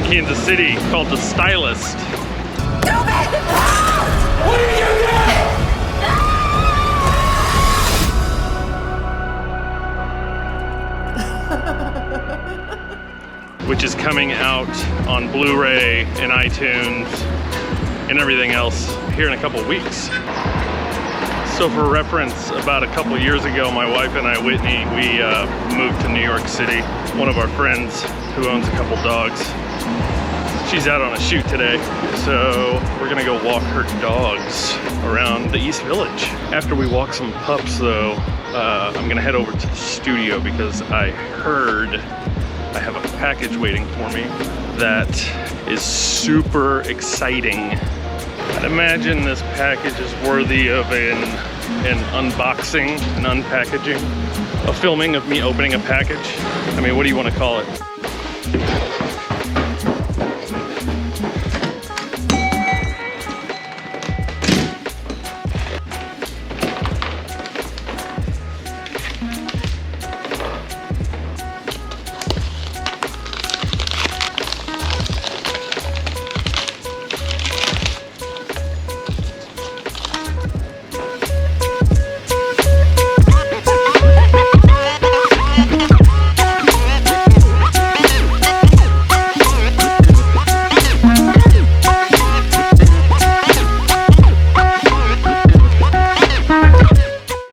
Kansas City called the Stylist. Stupid! What did you do? Which is coming out on Blu-ray and iTunes and everything else here in a couple weeks. So for reference, about a couple years ago, my wife and I, Whitney, we moved to New York City. One of our friends who owns a couple dogs, she's out on a shoot today. So we're gonna go walk her dogs around the East Village. After we walk some pups though, I'm gonna head over to the studio because I heard I have a package waiting for me that is super exciting. I'd imagine this package is worthy of an unboxing, an unpackaging, a filming of me opening a package. I mean, what do you want to call it?